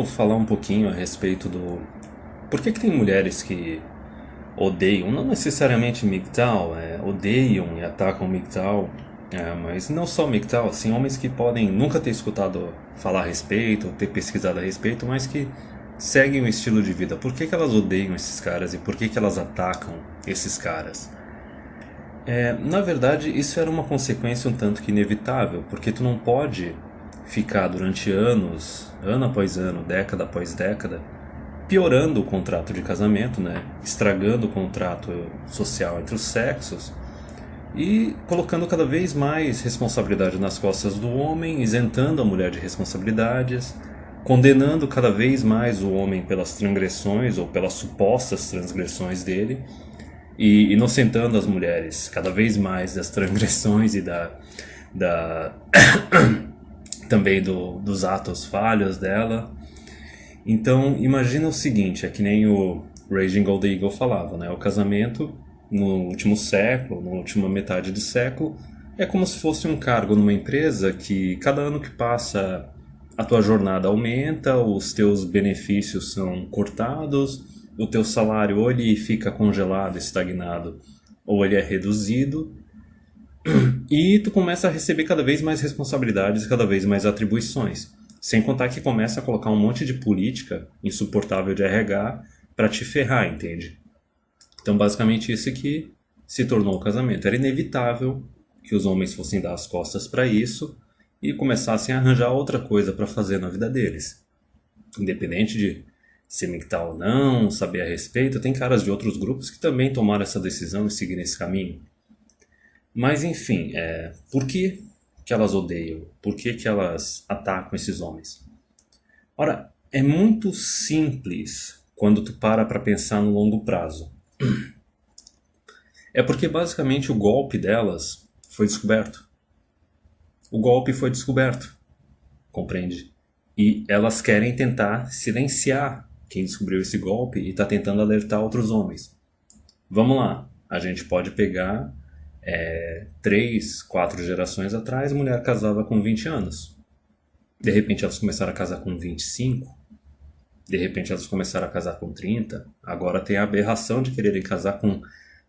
Vamos falar um pouquinho a respeito do... Por que tem mulheres que odeiam, não necessariamente MGTOW, odeiam e atacam MGTOW, mas não só MGTOW, assim, homens que podem nunca ter escutado falar a respeito, ou ter pesquisado a respeito, mas que seguem o estilo de vida. Por que elas odeiam esses caras e por que elas atacam esses caras? Na verdade, isso era uma consequência um tanto que inevitável, porque tu não pode ficar durante anos, ano após ano, década após década, piorando o contrato de casamento, né? Estragando o contrato social entre os sexos e colocando cada vez mais responsabilidade nas costas do homem, isentando a mulher de responsabilidades, condenando cada vez mais o homem pelas transgressões ou pelas supostas transgressões dele e inocentando as mulheres cada vez mais das transgressões e da também dos atos falhos dela. Então, imagina o seguinte, é que nem o Raging Gold Eagle falava, né? O casamento no último século, na última metade do século, é como se fosse um cargo numa empresa que cada ano que passa a tua jornada aumenta, os teus benefícios são cortados, o teu salário ou ele fica congelado, estagnado, ou ele é reduzido, e tu começa a receber cada vez mais responsabilidades, cada vez mais atribuições. Sem contar que começa a colocar um monte de política insuportável de RH para te ferrar, entende? Então, basicamente, isso que se tornou o casamento. Era inevitável que os homens fossem dar as costas para isso e começassem a arranjar outra coisa para fazer na vida deles. Independente de ser MGTOW ou não, saber a respeito, tem caras de outros grupos que também tomaram essa decisão e seguiram esse caminho. Mas, enfim, por que elas odeiam? Por que elas atacam esses homens? Ora, é muito simples quando tu para pensar no longo prazo. É porque basicamente o golpe delas foi descoberto. O golpe foi descoberto, compreende? E elas querem tentar silenciar quem descobriu esse golpe e está tentando alertar outros homens. Vamos lá, a gente pode pegar 3, 4 gerações atrás, a mulher casava com 20 anos. De repente elas começaram a casar com 25. De repente elas começaram a casar com 30. Agora tem a aberração de quererem casar com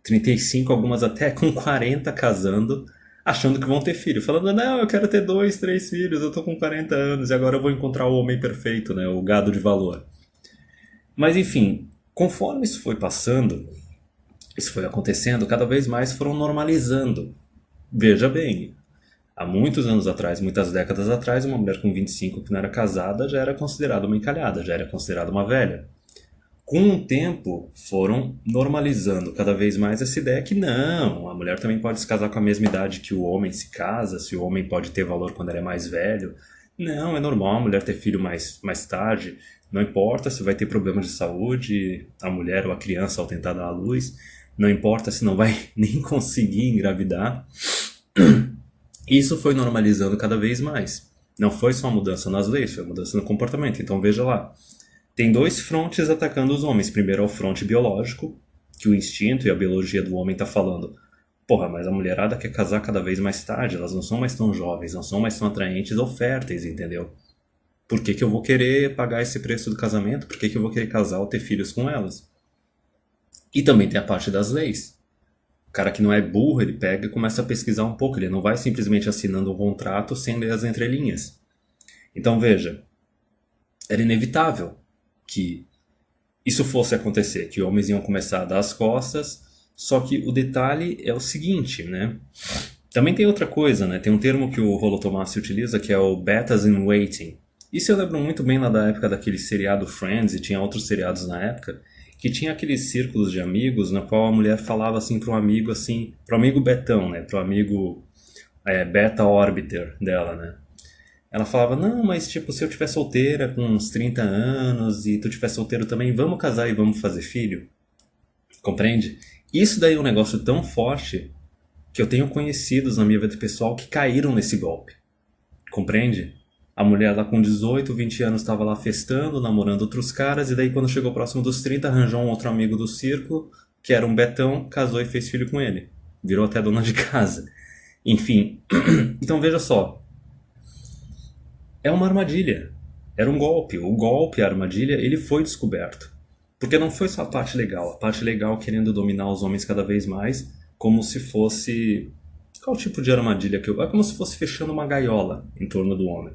35, algumas até com 40 casando, achando que vão ter filho. Falando, não, eu quero ter 2, 3 filhos, eu tô com 40 anos e agora eu vou encontrar o homem perfeito, né? O gado de valor. Mas enfim, conforme isso foi passando, isso foi acontecendo, cada vez mais foram normalizando. Veja bem, há muitos anos atrás, muitas décadas atrás, uma mulher com 25 que não era casada já era considerada uma encalhada, já era considerada uma velha. Com o tempo, foram normalizando cada vez mais essa ideia que não, a mulher também pode se casar com a mesma idade que o homem se casa, se o homem pode ter valor quando ele é mais velho. Não, é normal a mulher ter filho mais tarde, não importa se vai ter problemas de saúde, a mulher ou a criança ao tentar dar à luz, não importa se não vai nem conseguir engravidar. Isso foi normalizando cada vez mais. Não foi só uma mudança nas leis, foi uma mudança no comportamento. Então veja lá, tem 2 frontes atacando os homens. Primeiro é o fronte biológico, que o instinto e a biologia do homem tá falando. Porra, mas a mulherada quer casar cada vez mais tarde, elas não são mais tão jovens, não são mais tão atraentes ou férteis, entendeu? Por que eu vou querer pagar esse preço do casamento? Por que eu vou querer casar ou ter filhos com elas? E também tem a parte das leis. O cara que não é burro, ele pega e começa a pesquisar um pouco, ele não vai simplesmente assinando um contrato sem ler as entrelinhas. Então veja, era inevitável que isso fosse acontecer, que homens iam começar a dar as costas, só que o detalhe é o seguinte, né? Também tem outra coisa, né? Tem um termo que o Rollo Tomassi utiliza que é o betas in waiting. Isso eu lembro muito bem lá da época daquele seriado Friends, e tinha outros seriados na época, que tinha aqueles círculos de amigos na qual a mulher falava assim pro amigo Betão, né? Pro amigo beta orbiter dela, né? Ela falava, não, mas tipo, se eu tiver solteira com uns 30 anos e tu tiver solteiro também, vamos casar e vamos fazer filho? Compreende? Isso daí é um negócio tão forte que eu tenho conhecidos na minha vida pessoal que caíram nesse golpe. Compreende? A mulher lá com 18, 20 anos estava lá festando, namorando outros caras, e daí quando chegou próximo dos 30, arranjou um outro amigo do círculo, que era um betão, casou e fez filho com ele. Virou até dona de casa. Enfim, então veja só. É uma armadilha. Era um golpe. O golpe, a armadilha, ele foi descoberto. Porque não foi só a parte legal. A parte legal querendo dominar os homens cada vez mais, como se fosse... Qual tipo de armadilha que eu... É como se fosse fechando uma gaiola em torno do homem.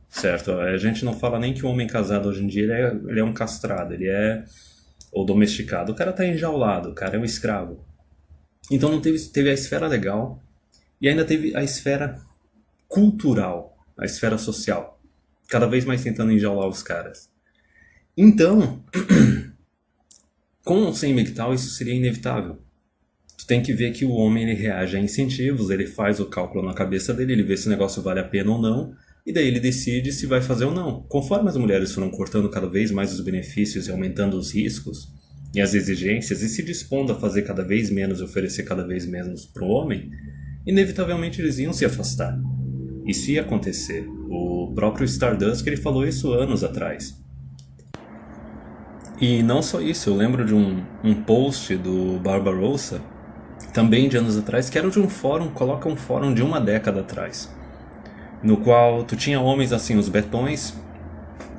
Certo? A gente não fala nem que o homem casado hoje em dia ele é um castrado, ele é... ou domesticado. O cara tá enjaulado, o cara é um escravo. Então não teve a esfera legal e ainda teve a esfera cultural, a esfera social. Cada vez mais tentando enjaular os caras. Então, com ou sem MGTOW, isso seria inevitável. Tu tem que ver que o homem ele reage a incentivos, ele faz o cálculo na cabeça dele, ele vê se o negócio vale a pena ou não, e daí ele decide se vai fazer ou não. Conforme as mulheres foram cortando cada vez mais os benefícios e aumentando os riscos e as exigências e se dispondo a fazer cada vez menos e oferecer cada vez menos para o homem, inevitavelmente eles iam se afastar. Isso ia acontecer. O próprio Stardust ele falou isso anos atrás. E não só isso, eu lembro de um post do Barbarossa, também de anos atrás, que era de um fórum, coloca um fórum de uma década atrás, no qual tu tinha homens assim, os betões,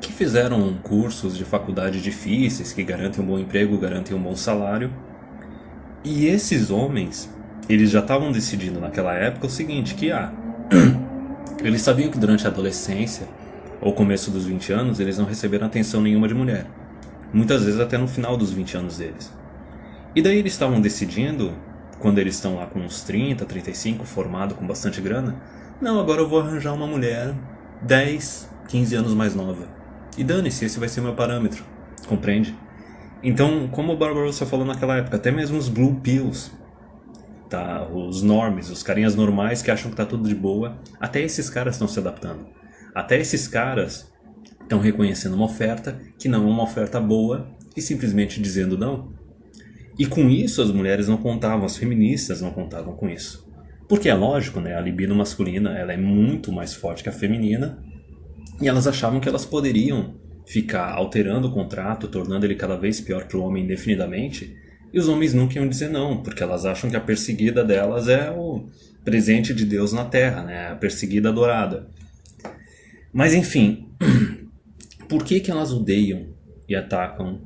que fizeram cursos de faculdade difíceis, que garantem um bom emprego, garantem um bom salário, e esses homens, eles já estavam decidindo naquela época o seguinte, que eles sabiam que durante a adolescência, ou começo dos 20 anos, eles não receberam atenção nenhuma de mulher. Muitas vezes até no final dos 20 anos deles. E daí eles estavam decidindo, quando eles estão lá com uns 30, 35, formado com bastante grana, não, agora eu vou arranjar uma mulher 10, 15 anos mais nova. E dane-se, esse vai ser meu parâmetro. Compreende? Então, como o Barbarossa falou naquela época, até mesmo os blue pills, tá? Os normies, os carinhas normais que acham que tá tudo de boa, até esses caras estão se adaptando. Até esses caras estão reconhecendo uma oferta que não é uma oferta boa e simplesmente dizendo não. E com isso as mulheres não contavam, as feministas não contavam com isso. Porque é lógico, né? A libido masculina ela é muito mais forte que a feminina e elas achavam que elas poderiam ficar alterando o contrato, tornando ele cada vez pior para o homem indefinidamente, e os homens nunca iam dizer não, porque elas acham que a perseguida delas é o presente de Deus na Terra, né? A perseguida adorada. Mas enfim, por que elas odeiam e atacam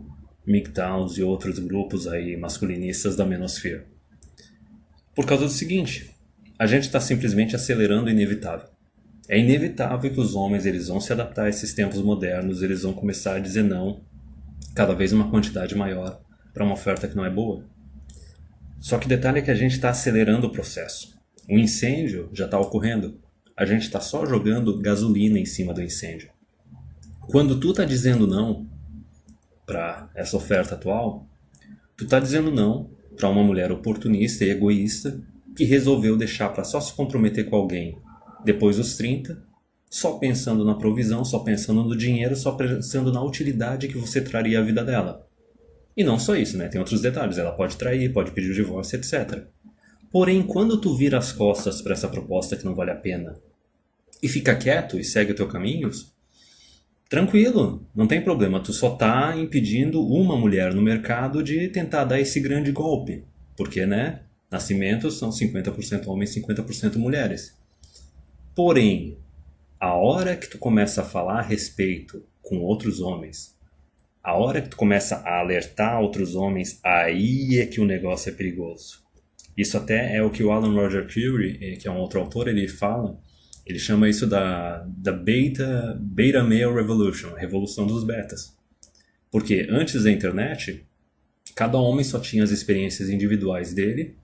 MGTOWs e outros grupos aí masculinistas da menosfera? Por causa do seguinte, a gente está simplesmente acelerando o inevitável. É inevitável que os homens eles vão se adaptar a esses tempos modernos, eles vão começar a dizer não, cada vez uma quantidade maior, para uma oferta que não é boa. Só que o detalhe é que a gente está acelerando o processo. O incêndio já está ocorrendo. A gente está só jogando gasolina em cima do incêndio. Quando tu está dizendo não para essa oferta atual, tu está dizendo não para uma mulher oportunista e egoísta que resolveu deixar para só se comprometer com alguém depois dos 30, só pensando na provisão, só pensando no dinheiro, só pensando na utilidade que você traria à vida dela. E não só isso, né? Tem outros detalhes. Ela pode trair, pode pedir o divórcio, etc. Porém, quando tu vira as costas para essa proposta que não vale a pena e fica quieto e segue o teu caminho, tranquilo, não tem problema. Tu só tá impedindo uma mulher no mercado de tentar dar esse grande golpe. Porque, né? Nascimentos são 50% homens, 50% mulheres. Porém, a hora que tu começa a falar a respeito com outros homens, a hora que tu começa a alertar outros homens, aí é que o negócio é perigoso. Isso até é o que o Alan Roger Curie, que é um outro autor, ele fala. Ele chama isso da beta male revolution, a revolução dos betas. Porque antes da internet, cada homem só tinha as experiências individuais dele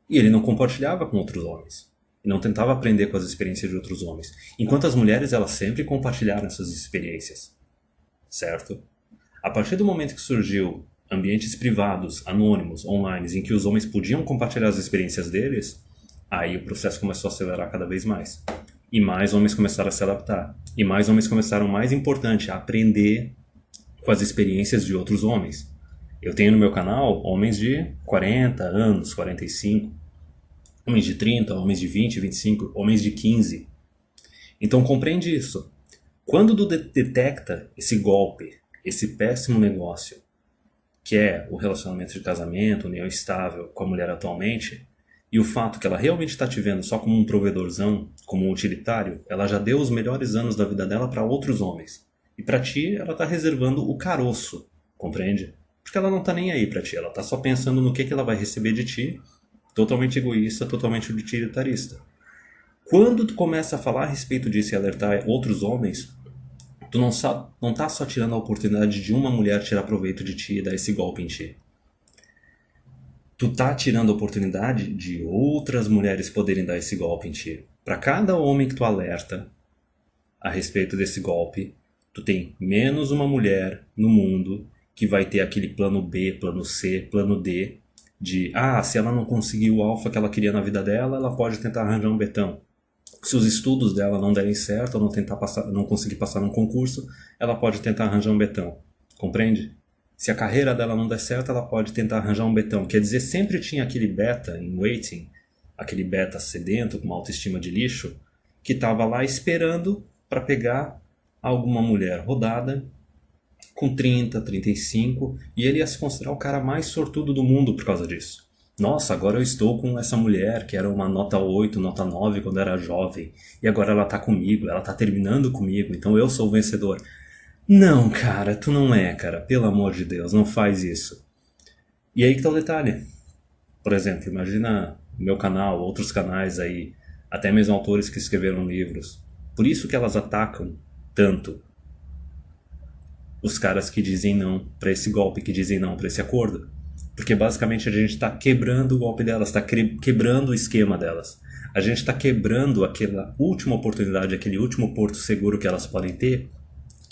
e ele não compartilhava com outros homens. E não tentava aprender com as experiências de outros homens. Enquanto as mulheres, elas sempre compartilharam essas experiências. Certo? A partir do momento que surgiu ambientes privados, anônimos, online, em que os homens podiam compartilhar as experiências deles, aí o processo começou a acelerar cada vez mais. E mais homens começaram a se adaptar. E mais homens começaram, mais importante, a aprender com as experiências de outros homens. Eu tenho no meu canal homens de 40 anos, 45, homens de 30, homens de 20, 25, homens de 15. Então compreende isso. Quando tu detecta esse golpe, esse péssimo negócio, que é o relacionamento de casamento, união estável com a mulher atualmente, e o fato que ela realmente está te vendo só como um provedorzão, como um utilitário, ela já deu os melhores anos da vida dela para outros homens. E pra ti, ela tá reservando o caroço, compreende? Porque ela não tá nem aí pra ti, ela tá só pensando no que ela vai receber de ti, totalmente egoísta, totalmente utilitarista. Quando tu começa a falar a respeito disso e alertar outros homens, tu não tá só tirando a oportunidade de uma mulher tirar proveito de ti e dar esse golpe em ti. Tu tá tirando a oportunidade de outras mulheres poderem dar esse golpe em ti. Para cada homem que tu alerta a respeito desse golpe, tu tem menos uma mulher no mundo que vai ter aquele plano B, plano C, plano D de, se ela não conseguir o alfa que ela queria na vida dela, ela pode tentar arranjar um betão. Se os estudos dela não derem certo, ou não conseguir passar num concurso, ela pode tentar arranjar um betão. Compreende? Se a carreira dela não der certo, ela pode tentar arranjar um betão. Quer dizer, sempre tinha aquele beta em waiting, aquele beta sedento, com uma autoestima de lixo, que estava lá esperando para pegar alguma mulher rodada, com 30, 35, e ele ia se considerar o cara mais sortudo do mundo por causa disso. Nossa, agora eu estou com essa mulher que era uma nota 8, nota 9 quando era jovem, e agora ela tá comigo, ela tá terminando comigo, então eu sou o vencedor. Não, cara, tu não é, cara. Pelo amor de Deus, não faz isso. E aí que tá o detalhe. Por exemplo, imagina o meu canal, outros canais aí, até mesmo autores que escreveram livros. Por isso que elas atacam tanto os caras que dizem não pra esse golpe, que dizem não pra esse acordo. Porque basicamente a gente tá quebrando o golpe delas, tá quebrando o esquema delas. A gente tá quebrando aquela última oportunidade, aquele último porto seguro que elas podem ter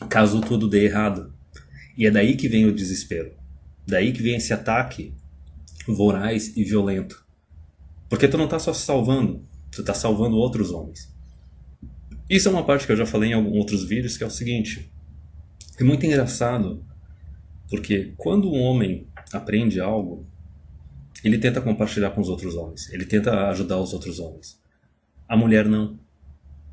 caso tudo dê errado. E é daí que vem o desespero. Daí que vem esse ataque voraz e violento. Porque tu não tá só se salvando, tu tá salvando outros homens. Isso é uma parte que eu já falei em alguns outros vídeos, que é o seguinte. É muito engraçado, porque quando um homem aprende algo, ele tenta compartilhar com os outros homens. Ele tenta ajudar os outros homens. A mulher não.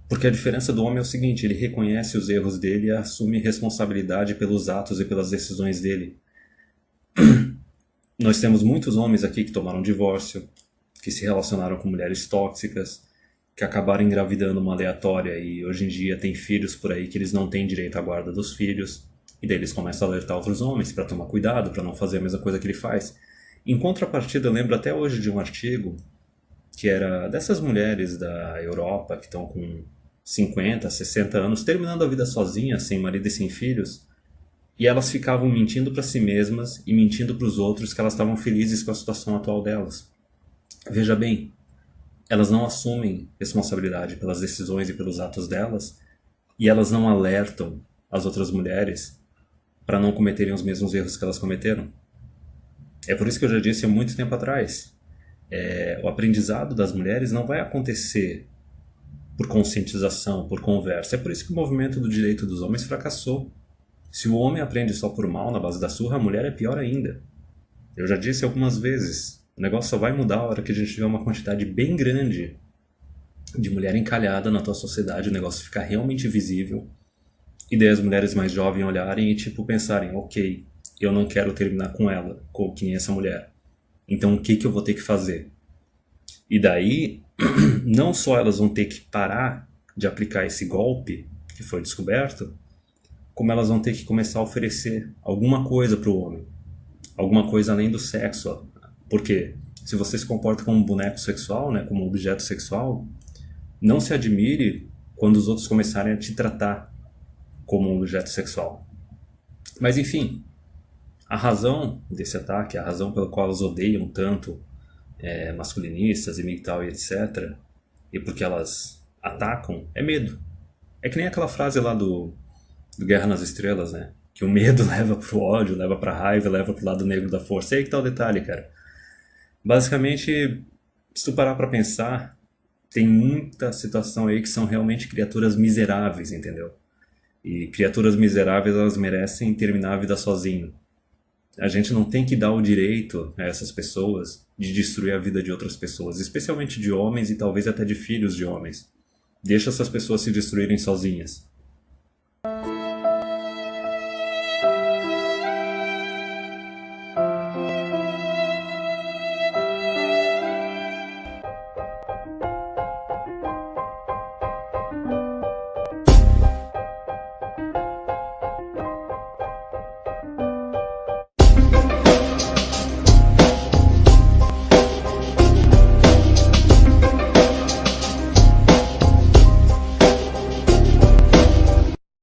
Porque a diferença do homem é o seguinte, ele reconhece os erros dele e assume responsabilidade pelos atos e pelas decisões dele. Nós temos muitos homens aqui que tomaram divórcio, que se relacionaram com mulheres tóxicas, que acabaram engravidando uma aleatória e hoje em dia tem filhos por aí que eles não têm direito à guarda dos filhos. E daí eles começam a alertar outros homens para tomar cuidado, para não fazer a mesma coisa que ele faz. Em contrapartida, eu lembro até hoje de um artigo que era dessas mulheres da Europa que estão com 50, 60 anos, terminando a vida sozinhas, sem marido e sem filhos, e elas ficavam mentindo para si mesmas e mentindo para os outros que elas estavam felizes com a situação atual delas. Veja bem, elas não assumem responsabilidade pelas decisões e pelos atos delas, e elas não alertam as outras mulheres para não cometerem os mesmos erros que elas cometeram. É por isso que eu já disse há muito tempo atrás, o aprendizado das mulheres não vai acontecer por conscientização, por conversa. É por isso que o movimento do direito dos homens fracassou. Se o homem aprende só por mal, na base da surra, a mulher é pior ainda. Eu já disse algumas vezes, o negócio só vai mudar a hora que a gente tiver uma quantidade bem grande de mulher encalhada na tua sociedade, o negócio ficar realmente visível, e daí as mulheres mais jovens olharem e pensarem, ok, eu não quero terminar com ela, com que nem essa mulher. Então o que eu vou ter que fazer? E daí, não só elas vão ter que parar de aplicar esse golpe que foi descoberto, como elas vão ter que começar a oferecer alguma coisa para o homem. Alguma coisa além do sexo. Porque se você se comporta como um boneco sexual, né, como um objeto sexual, não se admire quando os outros começarem a te tratar como um objeto sexual. Mas enfim, a razão desse ataque, a razão pela qual elas odeiam tanto masculinistas e tal e etc, e porque elas atacam, é medo. É que nem aquela frase lá do Guerra nas Estrelas, né? Que o medo leva pro ódio, leva pra raiva, leva pro lado negro da força. E aí que tá o detalhe, cara. Basicamente, se tu parar pra pensar, tem muita situação aí que são realmente criaturas miseráveis, entendeu? E criaturas miseráveis, elas merecem terminar a vida sozinho. A gente não tem que dar o direito a essas pessoas de destruir a vida de outras pessoas, especialmente de homens e talvez até de filhos de homens. Deixa essas pessoas se destruírem sozinhas.